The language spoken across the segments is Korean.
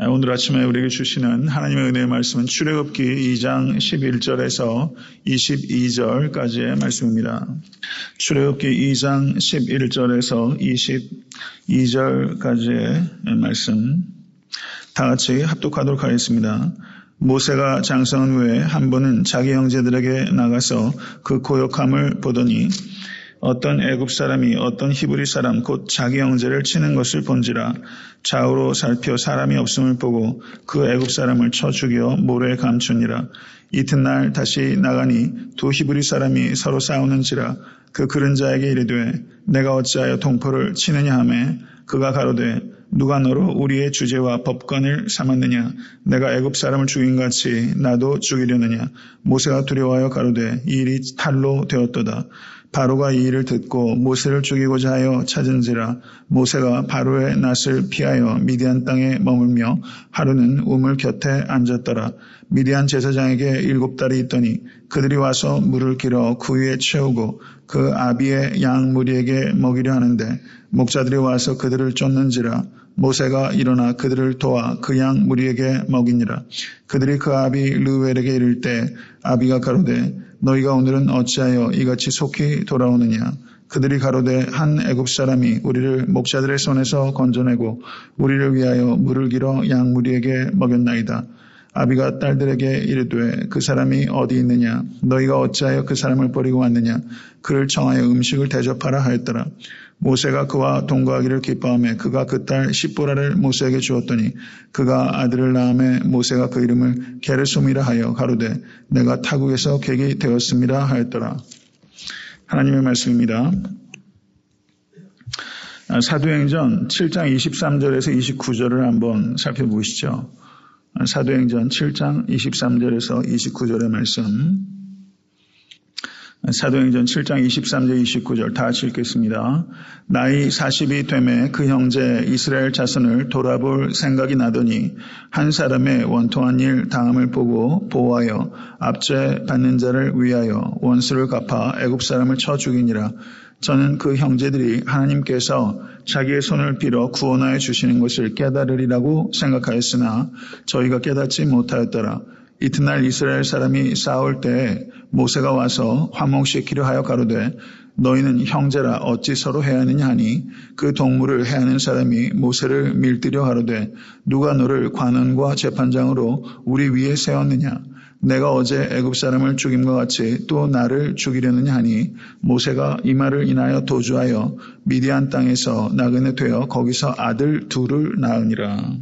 오늘 아침에 우리에게 주시는 하나님의 은혜의 말씀은 출애굽기 2장 11절에서 22절까지의 말씀입니다. 출애굽기 2장 11절에서 22절까지의 말씀 다 같이 합독하도록 하겠습니다. 모세가 장성한 후에 한 번은 자기 형제들에게 나가서 그 고역함을 보더니 어떤 애굽 사람이 어떤 히브리 사람 곧 자기 형제를 치는 것을 본지라. 좌우로 살펴 사람이 없음을 보고 그 애굽 사람을 쳐 죽여 모래에 감추니라. 이튿날 다시 나가니 두 히브리 사람이 서로 싸우는지라. 그 그른 자에게 이르되 내가 어찌하여 동포를 치느냐 하매 그가 가로되 누가 너로 우리의 주제와 법관을 삼았느냐. 내가 애굽 사람을 죽인 같이 나도 죽이려느냐. 모세가 두려워하여 가로되 이 일이 탈로 되었도다. 바로가 이 일을 듣고 모세를 죽이고자 하여 찾은지라. 모세가 바로의 낯을 피하여 미디안 땅에 머물며 하루는 우물 곁에 앉았더라. 미디안 제사장에게 7달이 있더니 그들이 와서 물을 길어 그 위에 채우고 그 아비의 양 무리에게 먹이려 하는데 목자들이 와서 그들을 쫓는지라. 모세가 일어나 그들을 도와 그 양 무리에게 먹이니라. 그들이 그 아비 르우엘에게 이를 때 아비가 가로되 너희가 오늘은 어찌하여 이같이 속히 돌아오느냐. 그들이 가로되 한 애굽 사람이 우리를 목자들의 손에서 건져내고 우리를 위하여 물을 길어 양 무리에게 먹였나이다. 아비가 딸들에게 이르되 그 사람이 어디 있느냐. 너희가 어찌하여 그 사람을 버리고 왔느냐. 그를 청하여 음식을 대접하라 하였더라. 모세가 그와 동거하기를 기뻐하며 그가 그 딸 십보라를 모세에게 주었더니 그가 아들을 낳음에 모세가 그 이름을 게르솜이라 하여 가로되 내가 타국에서 객이 되었음이라 하였더라. 하나님의 말씀입니다. 사도행전 7장 23절에서 29절을 한번 살펴보시죠. 사도행전 7장 23절에서 29절의 말씀. 사도행전 7장 23절 29절 다 같이 읽겠습니다. 나이 40이 되매 그 형제 이스라엘 자손을 돌아볼 생각이 나더니 한 사람의 원통한 일 당함을 보고 보호하여 압제 받는 자를 위하여 원수를 갚아 애굽 사람을 쳐 죽이니라. 저는 그 형제들이 하나님께서 자기의 손을 빌어 구원하여 주시는 것을 깨달으리라고 생각하였으나 저희가 깨닫지 못하였더라. 이튿날 이스라엘 사람이 싸울 때에 모세가 와서 화목시키려 하여 가로되 너희는 형제라 어찌 서로 해하느냐 하니 그 동물을 해하는 사람이 모세를 밀들여 가로되 누가 너를 관원과 재판장으로 우리 위에 세웠느냐. 내가 어제 애굽 사람을 죽임과 같이 또 나를 죽이려느냐 하니 모세가 이 말을 인하여 도주하여 미디안 땅에서 나그네 되어 거기서 아들 둘을 낳으니라.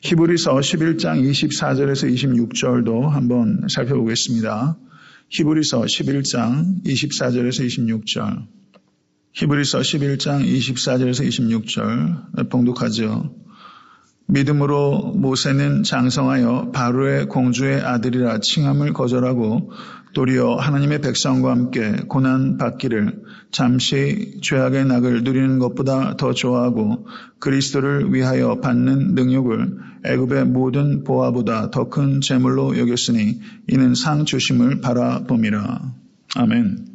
히브리서 11장 24절에서 26절도 한번 살펴보겠습니다. 히브리서 11장 24절에서 26절. 히브리서 11장 24절에서 26절 봉독하죠. 믿음으로 모세는 장성하여 바로의 공주의 아들이라 칭함을 거절하고 도리어 하나님의 백성과 함께 고난 받기를 잠시 죄악의 낙을 누리는 것보다 더 좋아하고 그리스도를 위하여 받는 능욕을 애굽의 모든 보화보다 더 큰 재물로 여겼으니 이는 상 주심을 바라봄이라. 아멘.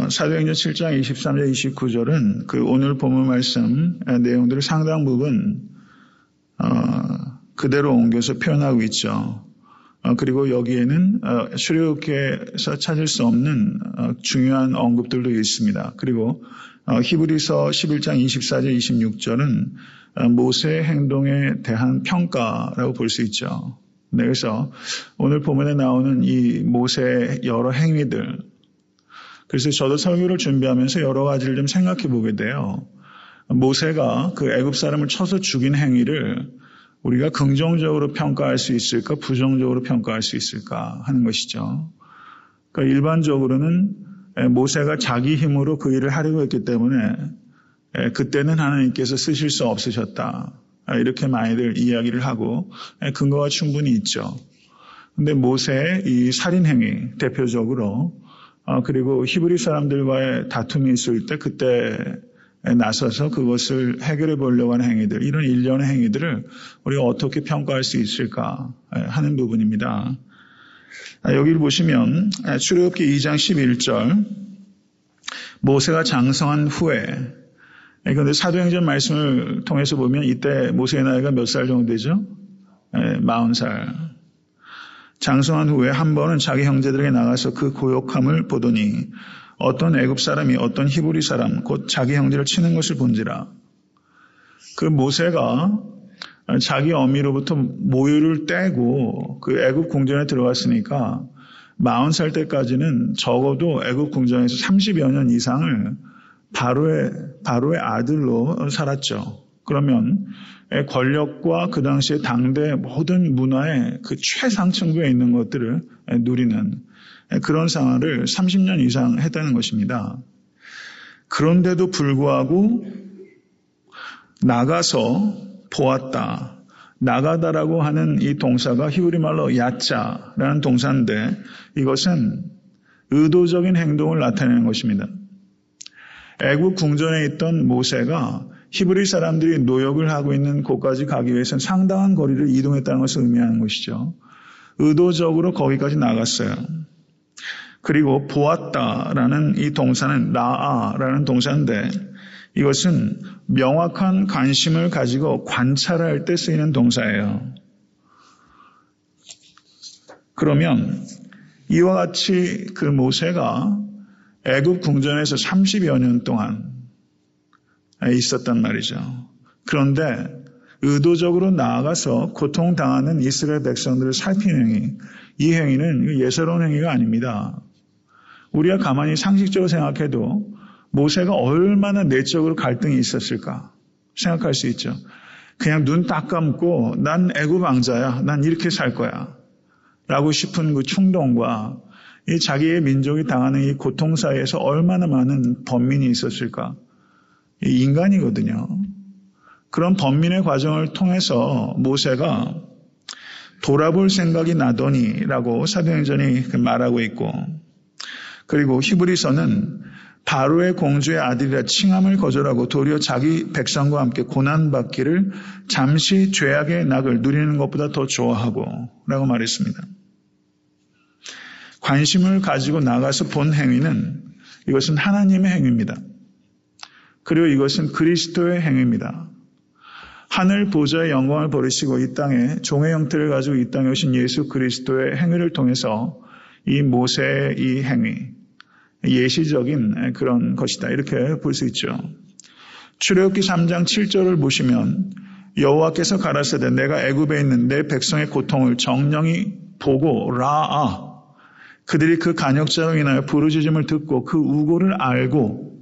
사도행전 7장 23절 29절은 그 오늘 본문 말씀 내용들을 상당 부분 그대로 옮겨서 표현하고 있죠. 그리고 여기에는 출애굽기에서 찾을 수 없는 중요한 언급들도 있습니다. 그리고 히브리서 11장 24절 26절은 모세의 행동에 대한 평가라고 볼 수 있죠. 그래서 오늘 본문에 나오는 이 모세의 여러 행위들, 그래서 저도 설교를 준비하면서 여러 가지를 좀 생각해 보게 돼요. 모세가 그 애굽 사람을 쳐서 죽인 행위를 우리가 긍정적으로 평가할 수 있을까, 부정적으로 평가할 수 있을까 하는 것이죠. 그러니까 일반적으로는 모세가 자기 힘으로 그 일을 하려고 했기 때문에 그때는 하나님께서 쓰실 수 없으셨다. 이렇게 많이들 이야기를 하고 근거가 충분히 있죠. 그런데 모세의 이 살인 행위 대표적으로 그리고 히브리 사람들과의 다툼이 있을 때 그때 나서서 그것을 해결해 보려고 하는 행위들, 이런 일련의 행위들을 우리가 어떻게 평가할 수 있을까 하는 부분입니다. 여기를 보시면 출애굽기 2장 11절 모세가 장성한 후에 그런데 사도행전 말씀을 통해서 보면 이때 모세의 나이가 몇 살 정도 되죠? 40살. 장성한 후에 한 번은 자기 형제들에게 나가서 그 고욕함을 보더니 어떤 애굽 사람이 어떤 히브리 사람 곧 자기 형제를 치는 것을 본지라. 그 모세가 자기 어미로부터 모유를 떼고 그 애굽 궁전에 들어갔으니까 40살 때까지는 적어도 애굽 궁전에서 30여 년 이상을 바로의 아들로 살았죠. 그러면 권력과 그 당시에 당대 모든 문화의 그 최상층부에 있는 것들을 누리는 그런 생활을 30년 이상 했다는 것입니다. 그런데도 불구하고 나가서 보았다. 나가다라고 하는 이 동사가 히브리 말로 야짜라는 동사인데 이것은 의도적인 행동을 나타내는 것입니다. 애굽 궁전에 있던 모세가 히브리 사람들이 노역을 하고 있는 곳까지 가기 위해서는 상당한 거리를 이동했다는 것을 의미하는 것이죠. 의도적으로 거기까지 나갔어요. 그리고 보았다라는 이 동사는 라아라는 동사인데 이것은 명확한 관심을 가지고 관찰할 때 쓰이는 동사예요. 그러면 이와 같이 그 모세가 애굽 궁전에서 30여 년 동안 있었단 말이죠. 그런데 의도적으로 나아가서 고통당하는 이스라엘 백성들을 살피는 행위, 이 행위는 예사로운 행위가 아닙니다. 우리가 가만히 상식적으로 생각해도 모세가 얼마나 내적으로 갈등이 있었을까 생각할 수 있죠. 그냥 눈 딱 감고 난 애굽 왕자야, 난 이렇게 살 거야 라고 싶은 그 충동과 이 자기의 민족이 당하는 이 고통 사이에서 얼마나 많은 번민이 있었을까. 이 인간이거든요. 그런 번민의 과정을 통해서 모세가 돌아볼 생각이 나더니라고 사도행전이 말하고 있고, 그리고 히브리서는 바로의 공주의 아들이라 칭함을 거절하고 도리어 자기 백성과 함께 고난받기를 잠시 죄악의 낙을 누리는 것보다 더 좋아하고 라고 말했습니다. 관심을 가지고 나가서 본 행위는 이것은 하나님의 행위입니다. 그리고 이것은 그리스도의 행위입니다. 하늘 보좌의 영광을 버리시고 이 땅에 종의 형태를 가지고 이 땅에 오신 예수 그리스도의 행위를 통해서 이 모세의 이 행위, 예시적인 그런 것이다. 이렇게 볼 수 있죠. 출애굽기 3장 7절을 보시면 여호와께서 가라사대 내가 애굽에 있는 내 백성의 고통을 정령이 보고 라아 그들이 그 간역자로 인하여 부르짖음을 듣고 그 우고를 알고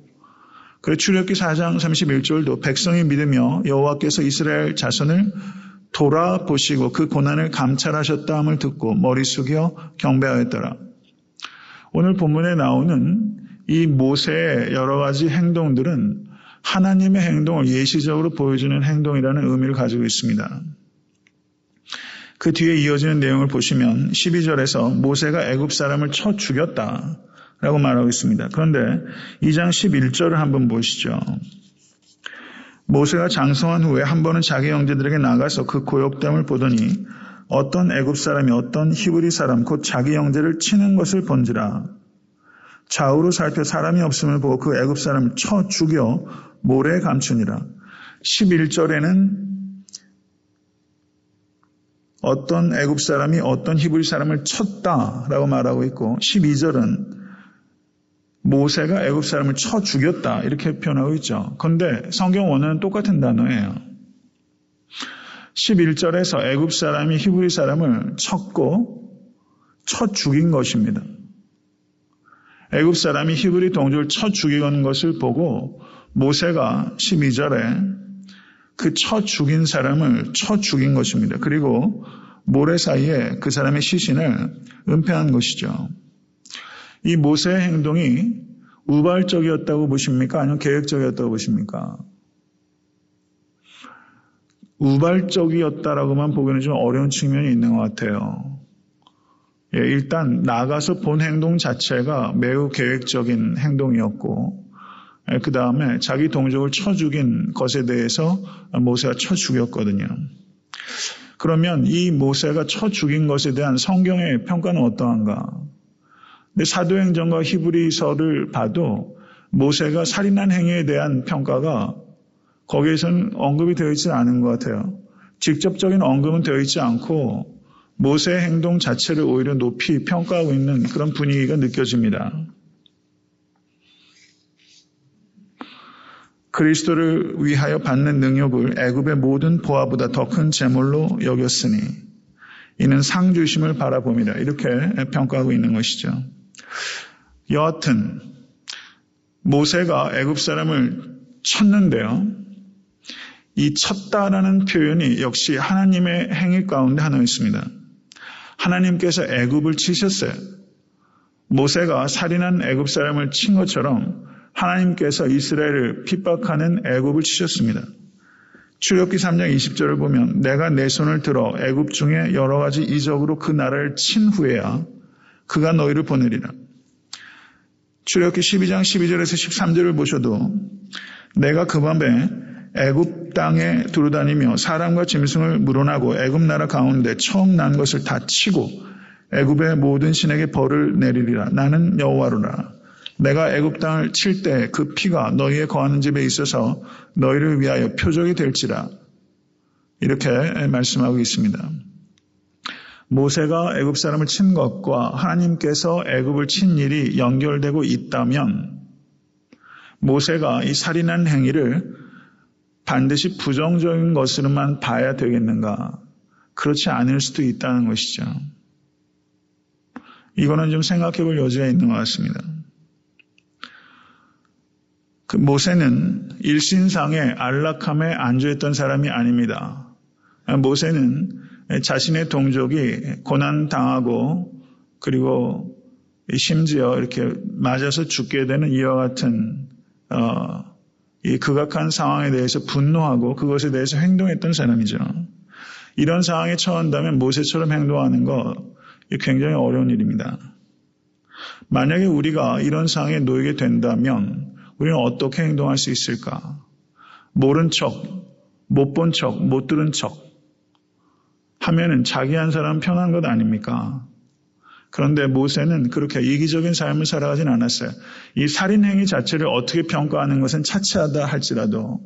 그리고 출애굽기 4장 31절도 백성이 믿으며 여호와께서 이스라엘 자손을 돌아보시고 그 고난을 감찰하셨다 함을 듣고 머리 숙여 경배하였더라. 오늘 본문에 나오는 이 모세의 여러 가지 행동들은 하나님의 행동을 예시적으로 보여주는 행동이라는 의미를 가지고 있습니다. 그 뒤에 이어지는 내용을 보시면 12절에서 모세가 애굽 사람을 쳐 죽였다라고 말하고 있습니다. 그런데 2장 11절을 한번 보시죠. 모세가 장성한 후에 한 번은 자기 형제들에게 나가서 그 고욕됨을 보더니 어떤 애굽 사람이 어떤 히브리 사람 곧 자기 형제를 치는 것을 본지라. 좌우로 살펴 사람이 없음을 보고 그 애굽 사람을 쳐 죽여 모래에 감추니라. 11절에는 어떤 애굽 사람이 어떤 히브리 사람을 쳤다라고 말하고 있고 12절은 모세가 애굽 사람을 쳐 죽였다 이렇게 표현하고 있죠. 그런데 성경 원어는 똑같은 단어예요. 11절에서 애굽 사람이 히브리 사람을 쳤고 쳐 죽인 것입니다. 애굽 사람이 히브리 동족을 쳐 죽이는 것을 보고 모세가 12절에 그 쳐 죽인 사람을 쳐 죽인 것입니다. 그리고 모래 사이에 그 사람의 시신을 은폐한 것이죠. 이 모세의 행동이 우발적이었다고 보십니까? 아니면 계획적이었다고 보십니까? 우발적이었다라고만 보기에는 좀 어려운 측면이 있는 것 같아요. 일단 나가서 본 행동 자체가 매우 계획적인 행동이었고 그 다음에 자기 동족을 쳐 죽인 것에 대해서 모세가 쳐 죽였거든요. 그러면 이 모세가 쳐 죽인 것에 대한 성경의 평가는 어떠한가? 근데 사도행전과 히브리서를 봐도 모세가 살인한 행위에 대한 평가가 거기에서는 언급이 되어 있지 않은 것 같아요. 직접적인 언급은 되어 있지 않고 모세의 행동 자체를 오히려 높이 평가하고 있는 그런 분위기가 느껴집니다. 그리스도를 위하여 받는 능력을 애굽의 모든 보화보다 더 큰 재물로 여겼으니 이는 상 주심을 바라봅니다. 이렇게 평가하고 있는 것이죠. 여하튼 모세가 애굽 사람을 쳤는데요. 이 쳤다라는 표현이 역시 하나님의 행위 가운데 하나였습니다. 하나님께서 애굽을 치셨어요. 모세가 살인한 애굽 사람을 친 것처럼 하나님께서 이스라엘을 핍박하는 애굽을 치셨습니다. 출애굽기 3장 20절을 보면 내가 내 손을 들어 애굽 중에 여러 가지 이적으로 그 나라를 친 후에야 그가 너희를 보내리라. 출애굽기 12장 12절에서 13절을 보셔도 내가 그 밤에 애굽 땅에 두루다니며 사람과 짐승을 물어나고 애굽 나라 가운데 처음 난 것을 다 치고 애굽의 모든 신에게 벌을 내리리라. 나는 여호와로라. 내가 애굽 땅을 칠 때 그 피가 너희의 거하는 집에 있어서 너희를 위하여 표적이 될지라. 이렇게 말씀하고 있습니다. 모세가 애굽 사람을 친 것과 하나님께서 애굽을 친 일이 연결되고 있다면 모세가 이 살인한 행위를 반드시 부정적인 것으로만 봐야 되겠는가? 그렇지 않을 수도 있다는 것이죠. 이거는 좀 생각해 볼 여지가 있는 것 같습니다. 그 모세는 일신상의 안락함에 안주했던 사람이 아닙니다. 모세는 자신의 동족이 고난당하고 그리고 심지어 이렇게 맞아서 죽게 되는 이와 같은 이 극악한 상황에 대해서 분노하고 그것에 대해서 행동했던 사람이죠. 이런 상황에 처한다면 모세처럼 행동하는 거 굉장히 어려운 일입니다. 만약에 우리가 이런 상황에 놓이게 된다면 우리는 어떻게 행동할 수 있을까? 모른 척, 못 본 척, 못 들은 척 하면은 자기 한 사람 편한 것 아닙니까? 그런데 모세는 그렇게 이기적인 삶을 살아가진 않았어요. 이 살인 행위 자체를 어떻게 평가하는 것은 차치하다 할지라도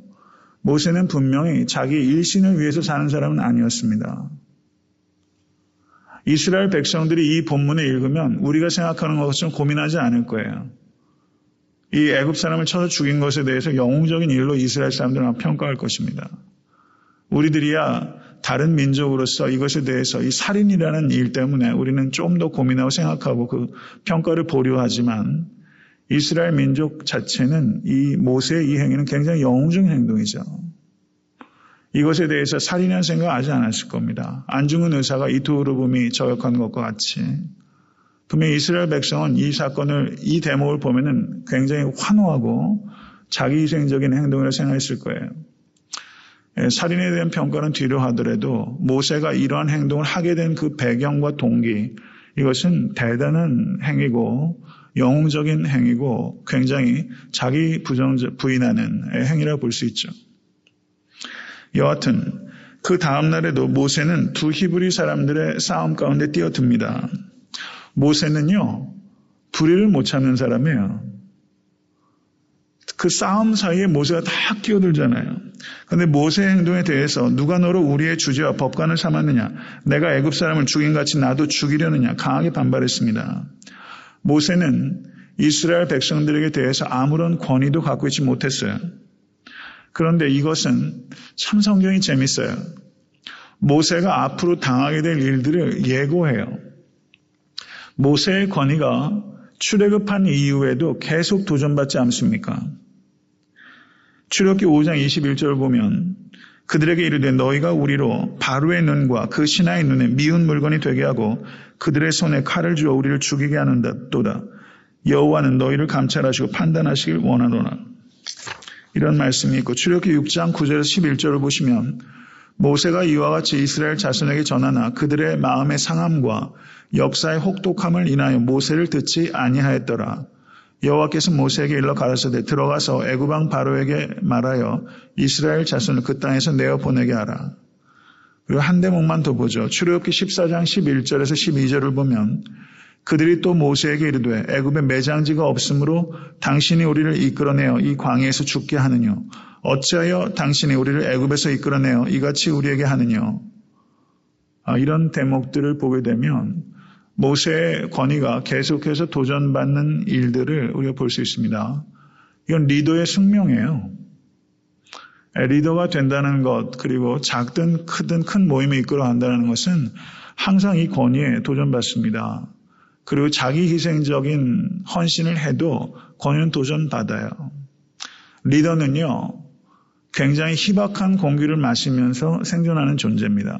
모세는 분명히 자기 일신을 위해서 사는 사람은 아니었습니다. 이스라엘 백성들이 이 본문을 읽으면 우리가 생각하는 것처럼 고민하지 않을 거예요. 이 애굽 사람을 쳐서 죽인 것에 대해서 영웅적인 일로 이스라엘 사람들은 평가할 것입니다. 우리들이야 다른 민족으로서 이것에 대해서 이 살인이라는 일 때문에 우리는 좀 더 고민하고 생각하고 그 평가를 보류하지만 이스라엘 민족 자체는 이 모세의 이 행위는 굉장히 영웅적인 행동이죠. 이것에 대해서 살인한 생각하지 않았을 겁니다. 안중근 의사가 이토르붐이 저역한 것과 같이 분명히 이스라엘 백성은 이 사건을, 이 대목을 보면은 굉장히 환호하고 자기희생적인 행동을 생각했을 거예요. 살인에 대한 평가는 뒤로 하더라도 모세가 이러한 행동을 하게 된 그 배경과 동기, 이것은 대단한 행위고 영웅적인 행위고 굉장히 자기 부인하는 행위라고 볼 수 있죠. 여하튼 그 다음 날에도 모세는 두 히브리 사람들의 싸움 가운데 뛰어듭니다. 모세는요, 불의를 못 참는 사람이에요. 그 싸움 사이에 모세가 딱 끼어들잖아요. 그런데 모세의 행동에 대해서 누가 너로 우리의 주제와 법관을 삼았느냐? 내가 애굽 사람을 죽인 같이 나도 죽이려느냐? 강하게 반발했습니다. 모세는 이스라엘 백성들에게 대해서 아무런 권위도 갖고 있지 못했어요. 그런데 이것은 참 성경이 재밌어요. 모세가 앞으로 당하게 될 일들을 예고해요. 모세의 권위가 출애굽한 이후에도 계속 도전받지 않습니까? 출애굽기 5장 21절을 보면 그들에게 이르되 너희가 우리로 바로의 눈과 그 신하의 눈에 미운 물건이 되게 하고 그들의 손에 칼을 주어 우리를 죽이게 하는도다. 여호와는 너희를 감찰하시고 판단하시길 원하노라. 이런 말씀이 있고 출애굽기 6장 9절에서 11절을 보시면 모세가 이와 같이 이스라엘 자손에게 전하나 그들의 마음의 상함과 역사의 혹독함을 인하여 모세를 듣지 아니하였더라. 여호와께서 모세에게 일러 가라사대 들어가서 애굽 왕 바로에게 말하여 이스라엘 자손을 그 땅에서 내어 보내게 하라. 그리고 한 대목만 더 보죠. 출애굽기 14장 11절에서 12절을 보면 그들이 또 모세에게 이르되 애굽에 매장지가 없으므로 당신이 우리를 이끌어내어 이 광야에서 죽게 하느냐? 어찌하여 당신이 우리를 애굽에서 이끌어내어 이같이 우리에게 하느냐? 이런 대목들을 보게 되면 모세의 권위가 계속해서 도전받는 일들을 우리가 볼 수 있습니다. 이건 리더의 숙명이에요. 리더가 된다는 것, 그리고 작든 크든 큰 모임을 이끌어 간다는 것은 항상 이 권위에 도전받습니다. 그리고 자기 희생적인 헌신을 해도 권위는 도전받아요. 리더는요, 굉장히 희박한 공기를 마시면서 생존하는 존재입니다.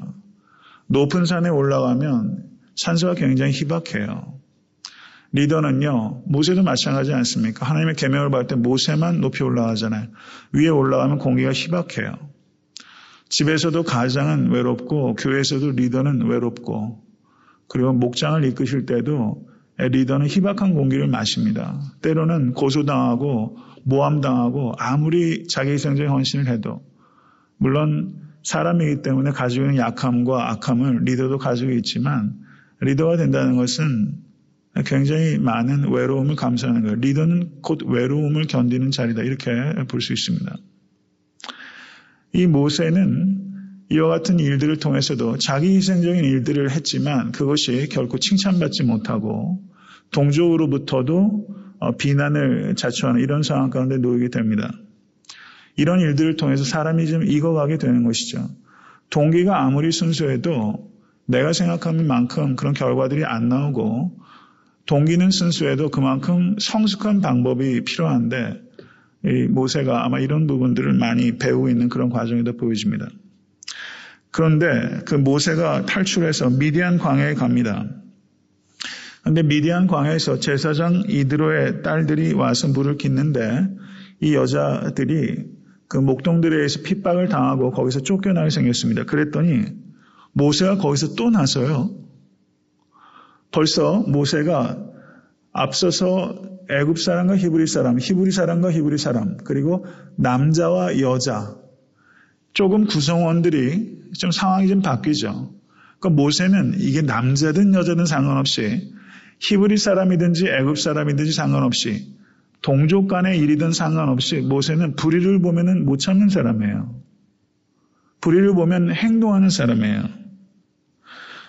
높은 산에 올라가면 산소가 굉장히 희박해요. 리더는요, 모세도 마찬가지지 않습니까? 하나님의 계명을 받을 때 모세만 높이 올라가잖아요. 위에 올라가면 공기가 희박해요. 집에서도 가장은 외롭고 교회에서도 리더는 외롭고, 그리고 목장을 이끄실 때도 리더는 희박한 공기를 마십니다. 때로는 고소당하고 모함당하고 아무리 자기 희생적인 헌신을 해도, 물론 사람이기 때문에 가지고 있는 약함과 악함을 리더도 가지고 있지만, 리더가 된다는 것은 굉장히 많은 외로움을 감수하는 거예요. 리더는 곧 외로움을 견디는 자리다, 이렇게 볼 수 있습니다. 이 모세는 이와 같은 일들을 통해서도 자기 희생적인 일들을 했지만 그것이 결코 칭찬받지 못하고 동족으로부터도 비난을 자초하는 이런 상황 가운데 놓이게 됩니다. 이런 일들을 통해서 사람이 좀 익어가게 되는 것이죠. 동기가 아무리 순수해도 내가 생각하는 만큼 그런 결과들이 안 나오고, 동기는 순수해도 그만큼 성숙한 방법이 필요한데, 이 모세가 아마 이런 부분들을 많이 배우고 있는 그런 과정이다 보여집니다. 그런데 그 모세가 탈출해서 미디안 광야에 갑니다. 그런데 미디안 광야에서 제사장 이드로의 딸들이 와서 물을 깃는데, 이 여자들이 그 목동들에 의해서 핍박을 당하고 거기서 쫓겨나게 생겼습니다. 그랬더니 모세가 거기서 또 나서요. 벌써 모세가 앞서서 애굽 사람과 히브리 사람, 히브리 사람과 히브리 사람, 그리고 남자와 여자, 조금 구성원들이 좀 상황이 좀 바뀌죠. 그러니까 모세는 이게 남자든 여자든 상관없이, 히브리 사람이든지 애굽 사람이든지 상관없이, 동족 간의 일이든 상관없이 모세는 불의를 보면은 못 참는 사람이에요. 불의를 보면 행동하는 사람이에요.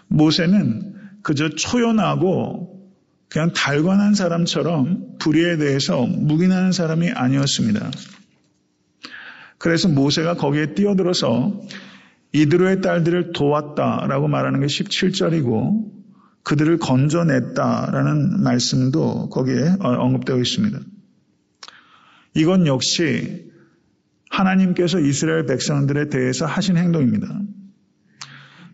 모세는 그저 초연하고 그냥 달관한 사람처럼 불의에 대해서 묵인하는 사람이 아니었습니다. 그래서 모세가 거기에 뛰어들어서 이드로의 딸들을 도왔다라고 말하는 게 17절이고 그들을 건져냈다라는 말씀도 거기에 언급되어 있습니다. 이건 역시 하나님께서 이스라엘 백성들에 대해서 하신 행동입니다.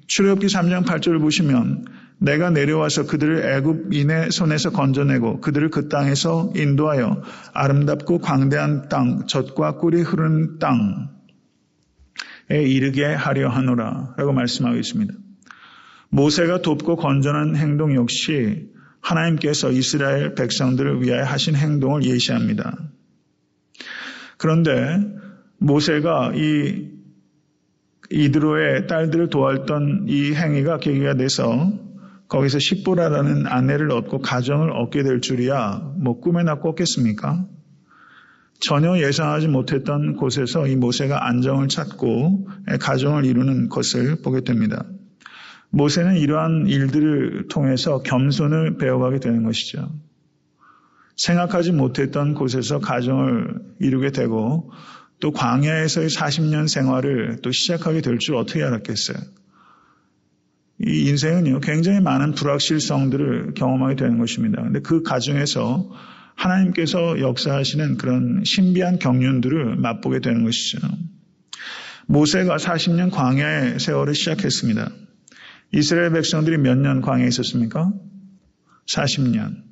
출애굽기 3장 8절을 보시면 내가 내려와서 그들을 애굽인의 손에서 건져내고 그들을 그 땅에서 인도하여 아름답고 광대한 땅, 젖과 꿀이 흐르는 땅에 이르게 하려 하노라 라고 말씀하고 있습니다. 모세가 돕고 건져낸 행동 역시 하나님께서 이스라엘 백성들을 위하여 하신 행동을 예시합니다. 그런데 모세가 이 이드로의 딸들을 도왔던 이 행위가 계기가 돼서 거기서 십보라라는 아내를 얻고 가정을 얻게 될 줄이야 꿈에나 꿨겠습니까? 전혀 예상하지 못했던 곳에서 이 모세가 안정을 찾고 가정을 이루는 것을 보게 됩니다. 모세는 이러한 일들을 통해서 겸손을 배워가게 되는 것이죠. 생각하지 못했던 곳에서 가정을 이루게 되고 또 광야에서의 40년 생활을 또 시작하게 될 줄 어떻게 알았겠어요? 이 인생은요, 굉장히 많은 불확실성들을 경험하게 되는 것입니다. 근데 그 과정에서 하나님께서 역사하시는 그런 신비한 경륜들을 맛보게 되는 것이죠. 모세가 40년 광야의 세월을 시작했습니다. 이스라엘 백성들이 몇 년 광야에 있었습니까? 40년.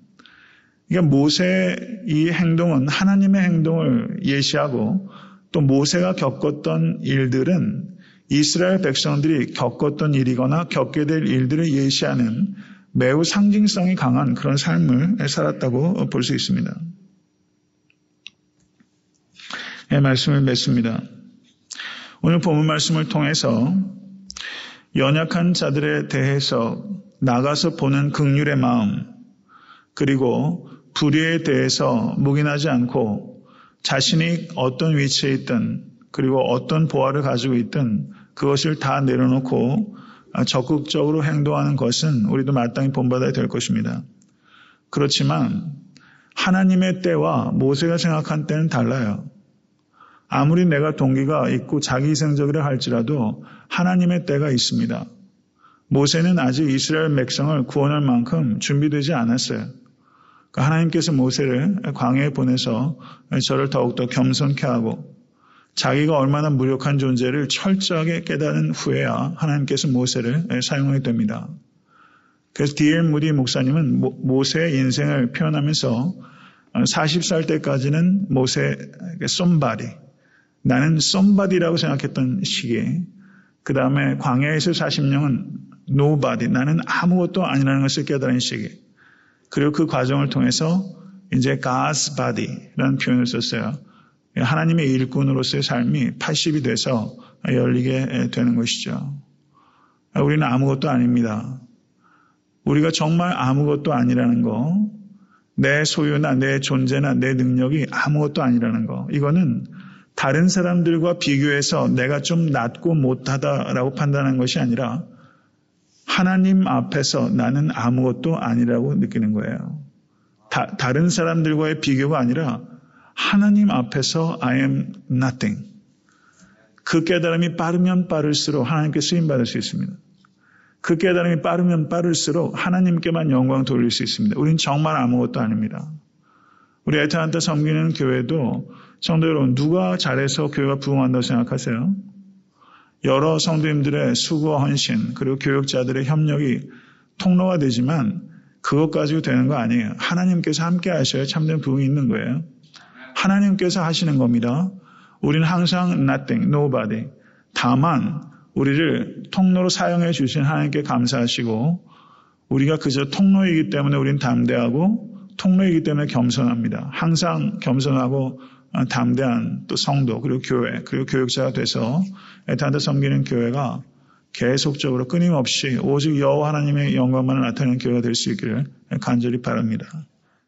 그러니까 모세의 이 행동은 하나님의 행동을 예시하고 또 모세가 겪었던 일들은 이스라엘 백성들이 겪었던 일이거나 겪게 될 일들을 예시하는 매우 상징성이 강한 그런 삶을 살았다고 볼 수 있습니다. 말씀을 맺습니다. 오늘 본문 말씀을 통해서 연약한 자들에 대해서 나가서 보는 긍휼의 마음, 그리고 불의에 대해서 묵인하지 않고 자신이 어떤 위치에 있든 그리고 어떤 보화를 가지고 있든 그것을 다 내려놓고 적극적으로 행동하는 것은 우리도 마땅히 본받아야 될 것입니다. 그렇지만 하나님의 때와 모세가 생각한 때는 달라요. 아무리 내가 동기가 있고 자기희생적이라 할지라도 하나님의 때가 있습니다. 모세는 아직 이스라엘 백성을 구원할 만큼 준비되지 않았어요. 하나님께서 모세를 광야에 보내서 저를 더욱더 겸손케 하고 자기가 얼마나 무력한 존재를 철저하게 깨달은 후에야 하나님께서 모세를 사용하게 됩니다. 그래서 D.L. 무디 목사님은 모세의 인생을 표현하면서 40살 때까지는 모세 somebody, 나는 somebody라고 생각했던 시기, 그 다음에 광야에서 40년은 nobody, 나는 아무것도 아니라는 것을 깨달은 시기, 그리고 그 과정을 통해서 이제 God's body라는 표현을 썼어요. 하나님의 일꾼으로서의 삶이 80이 돼서 열리게 되는 것이죠. 우리는 아무것도 아닙니다. 우리가 정말 아무것도 아니라는 거, 내 소유나 내 존재나 내 능력이 아무것도 아니라는 거, 이거는 다른 사람들과 비교해서 내가 좀 낮고 못하다라고 판단하는 것이 아니라 하나님 앞에서 나는 아무것도 아니라고 느끼는 거예요. 다른 사람들과의 비교가 아니라 하나님 앞에서 I am nothing. 그 깨달음이 빠르면 빠를수록 하나님께 쓰임받을 수 있습니다. 그 깨달음이 빠르면 빠를수록 하나님께만 영광 돌릴 수 있습니다. 우린 정말 아무것도 아닙니다. 우리 애타한테 섬기는 교회도 성도 여러분, 누가 잘해서 교회가 부흥한다고 생각하세요? 여러 성도님들의 수고와 헌신 그리고 교육자들의 협력이 통로가 되지만 그것 가지고 되는 거 아니에요. 하나님께서 함께 하셔야 참된 부흥이 있는 거예요. 하나님께서 하시는 겁니다. 우리는 항상 nothing, nobody. 다만 우리를 통로로 사용해 주신 하나님께 감사하시고 우리가 그저 통로이기 때문에 우리는 담대하고 통로이기 때문에 겸손합니다. 항상 겸손하고 담대한 또 성도 그리고 교회 그리고 교육자가 돼서 애타한테 섬기는 교회가 계속적으로 끊임없이 오직 여호와 하나님의 영광만을 나타내는 교회가 될 수 있기를 간절히 바랍니다.